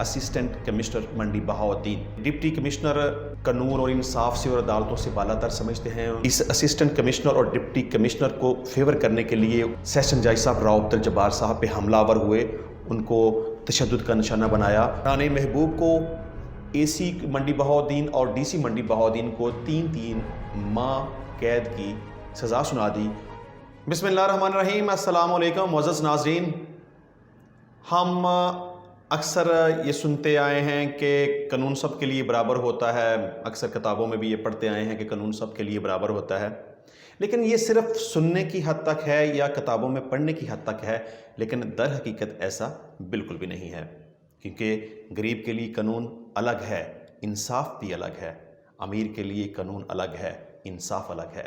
Assistant commissioner मंडी Bahauddin deputy commissioner कानून और इंसाफ से और अदालतों से बालातर समझते हैं। इस असिस्टेंट कमिश्नर और डिप्टी कमिश्नर को फेवर करने के लिए सेशन जज साहब राव अब्दुल जब्बार साहब पे हमलावर हुए, उनको तशद्दुद का निशाना बनाया। राना महबूब को एसी मंडी बहाउद्दीन और डीसी मंडी बहाउद्दीन को 3-3 माह कैद की सज़ा सुना दी। बिस्मिल्लाहिर्रहमानिर्रहीम, अस्सलाम वालेकुम मुअज़्ज़ज़ नाज़रीन। हम अक्सर ये सुनते आए हैं कि कानून सब के लिए बराबर होता है, अक्सर किताबों में भी ये पढ़ते आए हैं कि कानून सब के लिए बराबर होता है, लेकिन ये सिर्फ सुनने की हद तक है या किताबों में पढ़ने की हद तक है, लेकिन दर हकीकत ऐसा बिल्कुल भी नहीं है। क्योंकि गरीब के लिए कानून अलग है, इंसाफ भी अलग है। अमीर के लिए कानून अलग है, इंसाफ अलग है।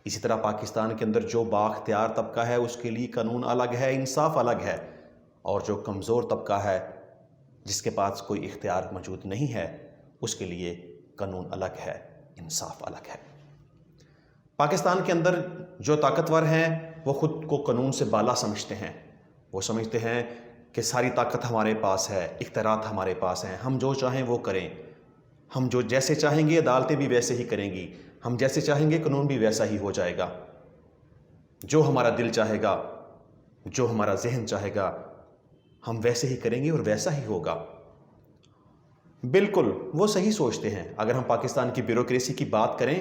इसी तरह पाकिस्तान के अंदर जो बाख्तियार तबका है उसके लिए कानून अलग है, इंसाफ अलग है, और जो कमज़ोर तबका है जिसके पास कोई इख्तियार मौजूद नहीं है उसके लिए कानून अलग है, इंसाफ अलग है। पाकिस्तान के अंदर जो ताकतवर हैं वो ख़ुद को कानून से बाला समझते हैं। वो समझते हैं कि सारी ताकत हमारे पास है, इख्तियारात हमारे पास हैं, हम जो चाहें वो करें, हम जो जैसे चाहेंगे अदालतें भी वैसे ही करेंगी, हम जैसे चाहेंगे कानून भी वैसा ही हो जाएगा, जो हमारा दिल चाहेगा, जो हमारा जहन चाहेगा हम वैसे ही करेंगे और वैसा ही होगा। बिल्कुल वो सही सोचते हैं। अगर हम पाकिस्तान की ब्यूरोक्रेसी की बात करें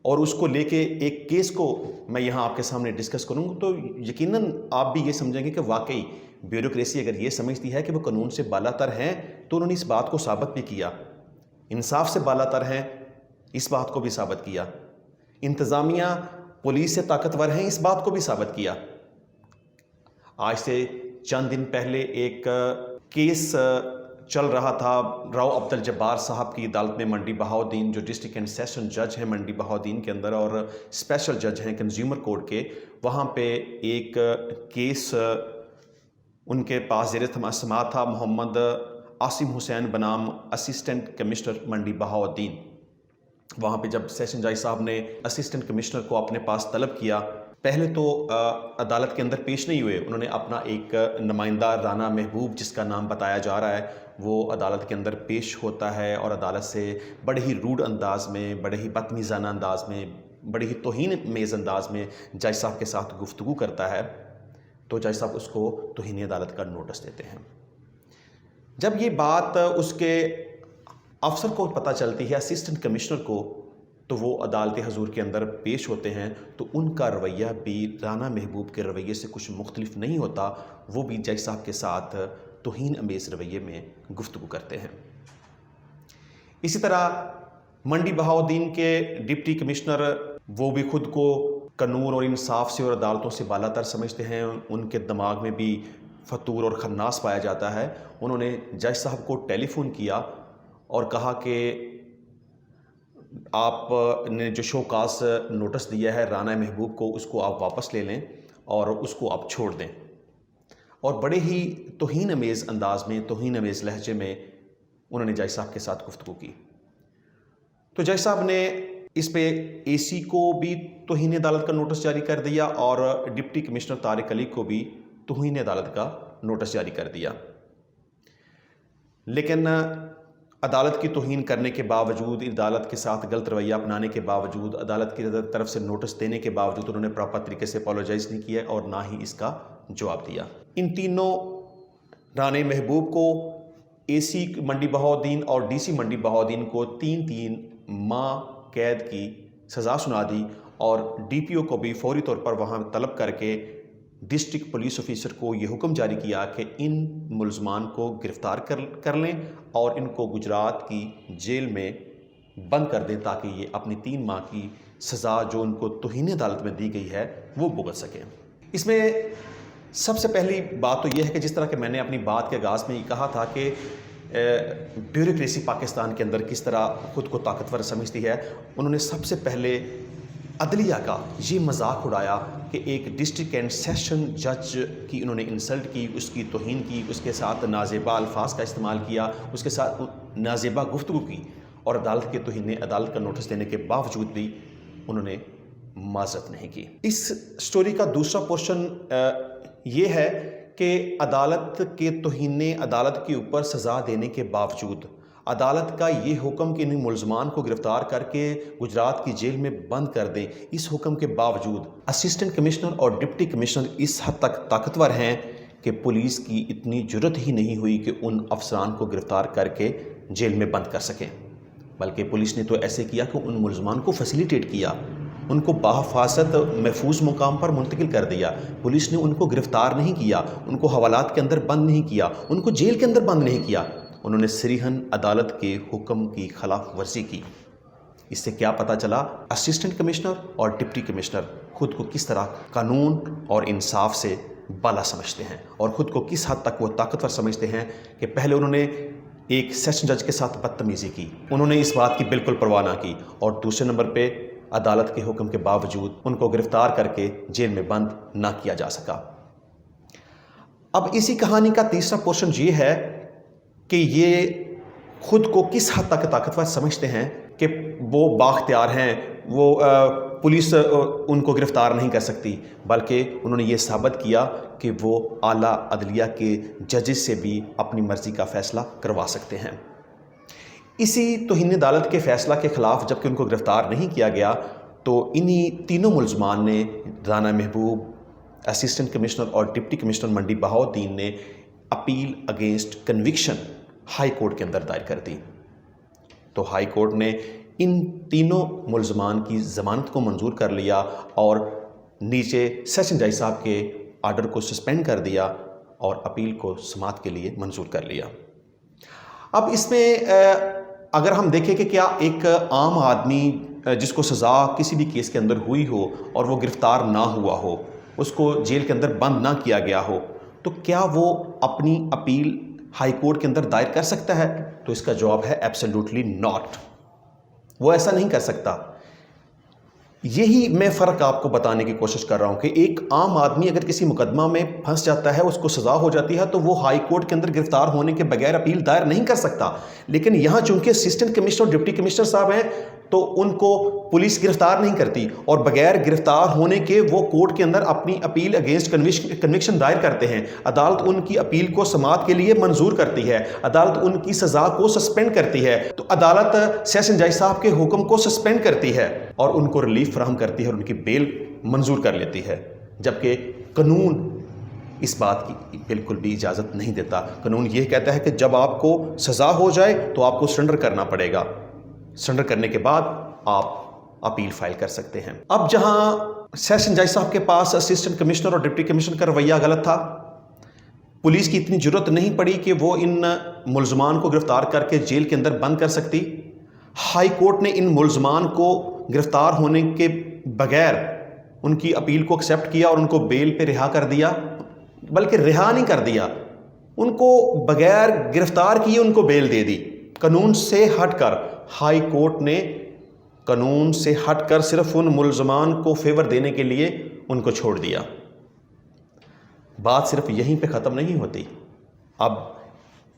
और उसको लेके एक केस को मैं यहाँ आपके सामने डिस्कस करूँ तो यकीनन आप भी ये समझेंगे कि वाकई ब्यूरोक्रेसी अगर ये समझती है कि वो कानून से बालातर हैं तो उन्होंने इस बात को साबित भी किया। इंसाफ से बालातर हैं, इस बात को भी साबित किया। इंतज़ामिया पुलिस से ताकतवर हैं, इस बात को भी साबित किया। आज से चंद दिन पहले एक केस चल रहा था राव अब्दुल जब्बार साहब की अदालत में मंडी बहाउद्दीन, जो डिस्ट्रिक्ट एंड सेशन जज हैं मंडी बहाउद्दीन के अंदर और स्पेशल जज हैं कंज्यूमर कोर्ट के। वहाँ पे एक केस उनके पास ज़ेर समाअत था। मोहम्मद आसिम हुसैन बनाम असिस्टेंट कमिश्नर मंडी बहाउद्दीन। वहाँ पे जब सेशन जज साहब ने असिस्टेंट कमिश्नर को अपने पास तलब किया, पहले तो अदालत के अंदर पेश नहीं हुए। उन्होंने अपना एक नुमाइंदा राना महबूब, जिसका नाम बताया जा रहा है, वो अदालत के अंदर पेश होता है और अदालत से बड़े ही रूड अंदाज में, बड़े ही बदतमीज़ाना अंदाज में, बड़े ही तौहीन मेज़ अंदाज में जज साहब के साथ गुफ्तगू करता है। तो जज साहब उसको तौहीन अदालत का नोटिस देते हैं। जब ये बात उसके अफसर को पता चलती है, असिस्टेंट कमिश्नर को, तो वो अदालत हजूर के अंदर पेश होते हैं तो उनका रवैया भी राना महबूब के रवैये से कुछ मुख्तलिफ नहीं होता। वो भी जज साहब के साथ तौहीन अमेज़ रवैये में गुफ्तगू करते हैं। इसी तरह मंडी बहाउद्दीन के डिप्टी कमिश्नर, वो भी ख़ुद को कानून और इंसाफ से और अदालतों से बालातर समझते हैं। उनके दिमाग में भी फतूर और खन्नास पाया जाता है। उन्होंने जज साहब को टेलीफोन किया और कहा कि आपने जो शोकास नोटिस दिया है राना महबूब को, उसको आप वापस ले लें और उसको आप छोड़ दें। और बड़े ही तौहीन अमेज़ अंदाज में, तौहीन अमेज़ लहजे में उन्होंने जज साहब के साथ गुफ्तगू की। तो जज साहब ने इस पे एसी को भी तौहीन अदालत का नोटिस जारी कर दिया और डिप्टी कमिश्नर तारिक अली को भी तौहीन अदालत का नोटिस जारी कर दिया। लेकिन अदालत की तौहीन करने के बावजूद, अदालत के साथ गलत रवैया अपनाने के बावजूद, अदालत की तरफ से नोटिस देने के बावजूद उन्होंने प्रॉपर तरीके से अपोलोजाइज़ नहीं किया और ना ही इसका जवाब दिया। इन तीनों, राना महबूब को, एसी मंडी बहाउद्दीन और डीसी मंडी बहाउद्दीन को 3-3 माह कैद की सज़ा सुना दी और डीपीओ को भी फौरी तौर पर वहाँ तलब करके डिस्ट्रिक्ट पुलिस ऑफिसर को ये हुक्म जारी किया कि इन मुलज़मान को गिरफ़्तार कर लें और इनको गुजरात की जेल में बंद कर दें ताकि ये अपनी 3 माह की सज़ा जो उनको तौहीन अदालत में दी गई है वो भुगत सकें। इसमें सबसे पहली बात तो ये है कि जिस तरह के मैंने अपनी बात के आगाज़ में ये कहा था कि ब्यूरोक्रेसी पाकिस्तान के अंदर किस तरह ख़ुद को ताकतवर समझती है, उन्होंने सबसे पहले अदलिया का ये मजाक उड़ाया कि एक डिस्ट्रिक्ट एंड सेशन जज की उन्होंने इंसल्ट की, उसकी तौहीन की, उसके साथ नाजेबा अल्फाज का इस्तेमाल किया, उसके साथ नाजेबा गुफ्तगू की और अदालत के तौहीन अदालत का नोटिस देने के बावजूद भी उन्होंने माजरत नहीं की। इस स्टोरी का दूसरा पोर्शन ये है कि अदालत के तौहीन अदालत के ऊपर सज़ा देने के बावजूद अदालत का ये हुक्म कि इन मुलजमान को गिरफ़्तार करके गुजरात की जेल में बंद कर दें, इस हुक्म के बावजूद असिस्टेंट कमिश्नर और डिप्टी कमिश्नर इस हद तक ताकतवर हैं कि पुलिस की इतनी जुर्रत ही नहीं हुई कि उन अफसरान को गिरफ़्तार करके जेल में बंद कर सकें। बल्कि पुलिस ने तो ऐसे किया कि उन मुलजमान को फैसिलिटेट किया, उनको बाहिफाजत महफूज मुकाम पर मुंतकिल कर दिया। पुलिस ने उनको गिरफ़्तार नहीं किया, उनको हवालात के अंदर बंद नहीं किया, उनको जेल के अंदर बंद नहीं किया। उन्होंने सरीहन अदालत के हुक्म की खिलाफ वर्जी की। इससे क्या पता चला, असिस्टेंट कमिश्नर और डिप्टी कमिश्नर खुद को किस तरह कानून और इंसाफ से बाला समझते हैं और ख़ुद को किस हद तक वो ताकतवर समझते हैं कि पहले उन्होंने एक सेशन जज के साथ बदतमीज़ी की, उन्होंने इस बात की बिल्कुल परवाह ना की, और दूसरे नंबर पे अदालत के हुक्म के बावजूद उनको गिरफ़्तार करके जेल में बंद ना किया जा सका। अब इसी कहानी का तीसरा पोर्शन ये है कि ये खुद को किस हद तक ताकतवर समझते हैं कि वो बाख्तियार हैं, वो पुलिस उनको गिरफ़्तार नहीं कर सकती, बल्कि उन्होंने ये साबित किया कि वो आला अदलिया के जजेस से भी अपनी मर्ज़ी का फ़ैसला करवा सकते हैं। इसी तौहीन अदालत के फ़ैसला के ख़िलाफ़ जबकि उनको गिरफ़्तार नहीं किया गया, तो इन्हीं तीनों मुलजमान ने, राना महबूब, असिस्टेंट कमिश्नर और डिप्टी कमिश्नर मंडी बहाउद्दीन ने appeal against conviction high court के अंदर दायर कर दी। तो हाई कोर्ट ने इन तीनों मुलजमान की ज़मानत को मंजूर कर लिया और नीचे सेशन जज साहब के आर्डर को सस्पेंड कर दिया और अपील को समाअत के लिए मंजूर कर लिया। अब इसमें अगर हम देखें कि क्या एक आम आदमी जिसको सज़ा किसी भी केस के अंदर हुई हो और वो गिरफ़्तार ना हुआ हो, उसको जेल के अंदर बंद ना किया गया हो, तो क्या वो अपनी अपील हाई कोर्ट के अंदर दायर कर सकता है? तो इसका जवाब है एब्सोल्युटली नॉट। वो ऐसा नहीं कर सकता। यही मैं फ़र्क आपको बताने की कोशिश कर रहा हूँ कि एक आम आदमी अगर किसी मुकदमा में फंस जाता है, उसको सज़ा हो जाती है, तो वो हाई कोर्ट के अंदर गिरफ़्तार होने के बगैर अपील दायर नहीं कर सकता। लेकिन यहाँ चूंकि असिस्टेंट कमिश्नर और डिप्टी कमिश्नर साहब हैं, तो उनको पुलिस गिरफ़्तार नहीं करती और बगैर गिरफ़्तार होने के वो कोर्ट के अंदर अपनी अपील अगेंस्ट कन्विक्शन दायर करते हैं। अदालत उनकी अपील को समाअत के लिए मंजूर करती है, अदालत उनकी सज़ा को सस्पेंड करती है, तो अदालत सेशन जज साहब के हुक्म को सस्पेंड करती है और उनको रिलीफ फराहम करती है और उनकी बेल मंजूर कर लेती है। जबकि कानून इस बात की बिल्कुल भी इजाज़त नहीं देता। कानून ये कहता है कि जब आपको सज़ा हो जाए तो आपको सरेंडर करना पड़ेगा, सरेंडर करने के बाद आप अपील फाइल कर सकते हैं। अब जहां सेशन जज साहब के पास असिस्टेंट कमिश्नर और डिप्टी कमिश्नर का रवैया गलत था, पुलिस की इतनी जरूरत नहीं पड़ी कि वो इन मुलजमान को गिरफ्तार करके जेल के अंदर बंद कर सकती। हाई कोर्ट ने इन मुलजमान को गिरफ्तार होने के बगैर उनकी अपील को एक्सेप्ट किया और उनको बेल पे रिहा कर दिया, बल्कि रिहा नहीं कर दिया, उनको बगैर गिरफ्तार किए उनको बेल दे दी। कानून से हटकर हाई कोर्ट ने कानून से हटकर सिर्फ उन मुलजमान को फेवर देने के लिए उनको छोड़ दिया। बात सिर्फ यहीं पे ख़त्म नहीं होती। अब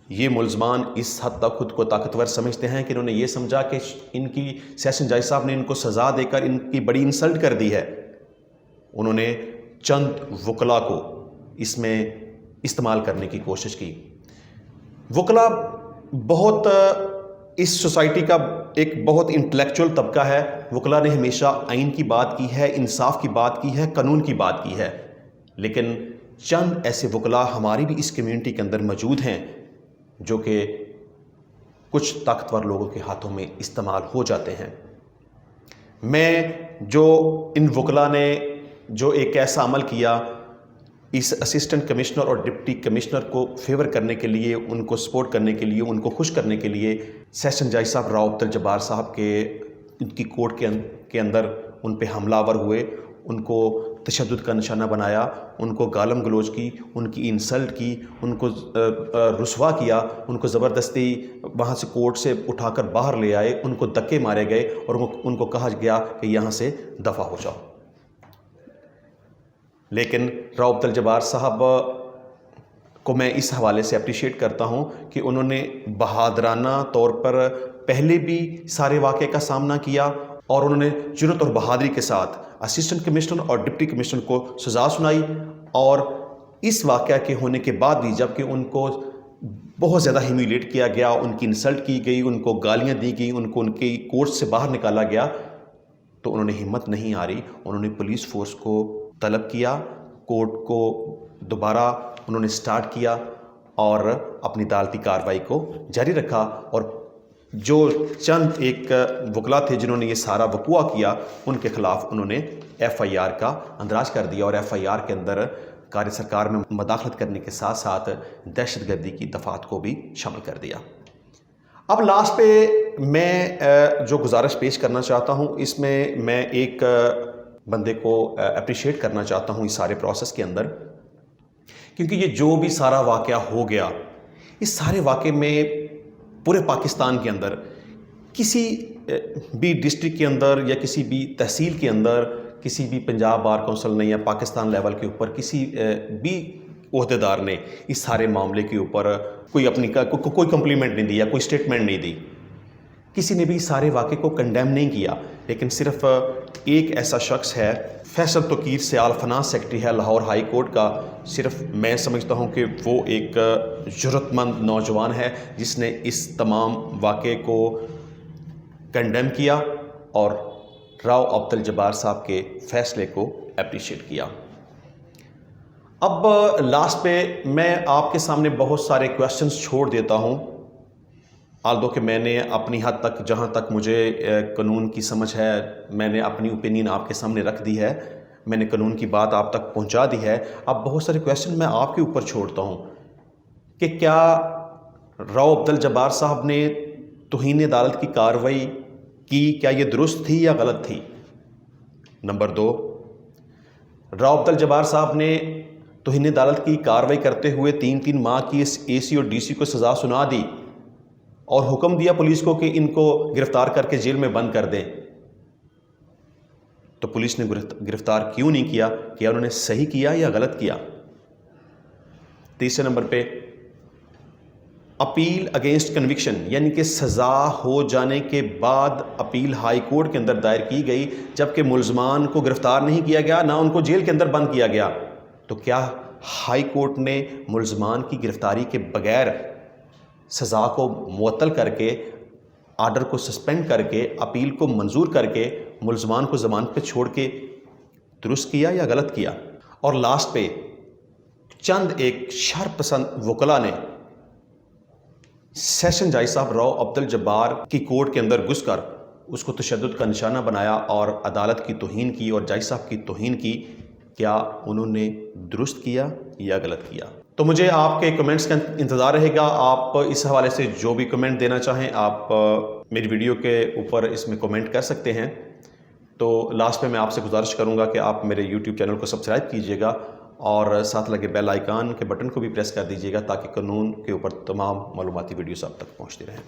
ये मुलजमान इस हद तक खुद को ताकतवर समझते हैं कि इन्होंने ये समझा कि इनकी सेशन जज साहब ने इनको सज़ा देकर इनकी बड़ी इंसल्ट कर दी है। उन्होंने चंद वकला को इसमें इस्तेमाल करने की कोशिश की। वकला बहुत इस सोसाइटी का एक बहुत इंटेलेक्चुअल तबका है। वकला ने हमेशा आइन की बात की है, इंसाफ की बात की है, कानून की बात की है, लेकिन चंद ऐसे वकला हमारी भी इस कम्युनिटी के अंदर मौजूद हैं जो कि कुछ ताकतवर लोगों के हाथों में इस्तेमाल हो जाते हैं। मैं जो इन वकला ने जो एक ऐसा अमल किया इस असिस्टेंट कमिश्नर और डिप्टी कमिश्नर को फेवर करने के लिए, उनको सपोर्ट करने के लिए, उनको खुश करने के लिए सेशन जज साहब राव अब्दुल जब्बार साहब के उनकी कोर्ट के अंदर उन पे हमलावर हुए, उनको तशद्दुद का निशाना बनाया, उनको गालम गलोच की, उनकी इंसल्ट की, उनको रुसवा किया, उनको ज़बरदस्ती वहाँ से कोर्ट से उठाकर बाहर ले आए, उनको धक्के मारे गए और उनको कहा गया कि यहाँ से दफ़ा हो जाओ। लेकिन राव अब्दुल जब्बार साहब को मैं इस हवाले से अप्रिशिएट करता हूँ कि उन्होंने बहादराना तौर पर पहले भी सारे वाक़े का सामना किया اور انہوں نے جرأت اور بہادری کے ساتھ اسسٹنٹ کمشنر اور ڈپٹی کمشنر کو سزا سنائی، اور اس واقعہ کے ہونے کے بعد بھی جب کہ ان کو بہت زیادہ ہیومیلیٹ کیا گیا، ان کی انسلٹ کی گئی، ان کو گالیاں دی گئی، ان کو ان کی کورٹ سے باہر نکالا گیا، تو انہوں نے ہمت نہیں ہاری، انہوں نے پولیس فورس کو طلب کیا، کورٹ کو دوبارہ انہوں نے سٹارٹ کیا اور اپنی عدالتی کارروائی کو جاری رکھا، اور جو چند ایک وکلا تھے جنہوں نے یہ سارا وقوع کیا، ان کے خلاف انہوں نے ایف آئی آر کا اندراج کر دیا، اور ایف آئی آر کے اندر کاریہ سرکار میں مداخلت کرنے کے ساتھ ساتھ دہشت گردی کی دفعات کو بھی شامل کر دیا۔ اب لاسٹ پہ میں جو گزارش پیش کرنا چاہتا ہوں، اس میں ایک بندے کو اپریشیٹ کرنا چاہتا ہوں اس سارے پروسیس کے اندر، کیونکہ یہ جو بھی سارا واقعہ ہو گیا، اس سارے واقعے میں پورے پاکستان کے اندر کسی بھی ڈسٹرکٹ کے اندر یا کسی بھی تحصیل کے اندر کسی بھی پنجاب بار کونسل نے یا پاکستان لیول کے اوپر کسی بھی عہدیدار نے اس سارے معاملے کے اوپر کوئی کمپلیمنٹ نہیں دی یا کوئی سٹیٹمنٹ نہیں دی، کسی نے بھی سارے واقعے کو کنڈیم نہیں کیا، لیکن صرف ایک ایسا شخص ہے، فیصل توقیر سیال فنانس سیکرٹری ہے لاہور ہائی کورٹ کا، صرف میں سمجھتا ہوں کہ وہ ایک جرأت مند نوجوان ہے جس نے اس تمام واقعے کو کنڈیم کیا اور راؤ عبد الجبار صاحب کے فیصلے کو اپریشیٹ کیا۔ اب لاسٹ پہ میں آپ کے سامنے بہت سارے کویسچنز چھوڑ دیتا ہوں، آلدو کہ میں نے اپنی حد تک جہاں تک مجھے قانون کی سمجھ ہے، میں نے اپنی اوپینین آپ کے سامنے رکھ دی ہے، میں نے قانون کی بات آپ تک پہنچا دی ہے۔ اب بہت سارے کویسچن میں آپ کے اوپر چھوڑتا ہوں کہ کیا راؤ عبد الجبار صاحب نے توہین عدالت کی کارروائی کی، کیا یہ درست تھی یا غلط تھی؟ نمبر 2، راؤ عبد الجبار صاحب نے توہین عدالت کی کارروائی کرتے ہوئے 3 ماہ کی اے سی اور ڈی سی کو سزا سنا دی اور حکم دیا پولیس کو کہ ان کو گرفتار کر کے جیل میں بند کر دیں، تو پولیس نے گرفتار کیوں نہیں کیا؟ کیا انہوں نے صحیح کیا یا غلط کیا؟ تیسرے نمبر پہ اپیل اگینسٹ کنوکشن، یعنی کہ سزا ہو جانے کے بعد اپیل ہائی کورٹ کے اندر دائر کی گئی، جبکہ ملزمان کو گرفتار نہیں کیا گیا، نہ ان کو جیل کے اندر بند کیا گیا، تو کیا ہائی کورٹ نے ملزمان کی گرفتاری کے بغیر سزا کو معطل کر کے، آرڈر کو سسپینڈ کر کے، اپیل کو منظور کر کے ملزمان کو ضمانت پہ چھوڑ کے درست کیا یا غلط کیا؟ اور لاسٹ پہ چند ایک شر پسند وکلا نے سیشن جج صاحب راؤ عبد الجبار کی کورٹ کے اندر گھس کر اس کو تشدد کا نشانہ بنایا اور عدالت کی توہین کی اور جج صاحب کی توہین کی، کیا انہوں نے درست کیا یا غلط کیا؟ تو مجھے آپ کے کمنٹس کا انتظار رہے گا۔ آپ اس حوالے سے جو بھی کمنٹ دینا چاہیں آپ میری ویڈیو کے اوپر اس میں کمنٹ کر سکتے ہیں۔ تو لاسٹ میں آپ سے گزارش کروں گا کہ آپ میرے یوٹیوب چینل کو سبسکرائب کیجیے گا اور ساتھ لگے بیل آئیکن کے بٹن کو بھی پریس کر دیجیے گا تاکہ قانون کے اوپر تمام معلوماتی ویڈیوز آپ تک پہنچتی رہیں۔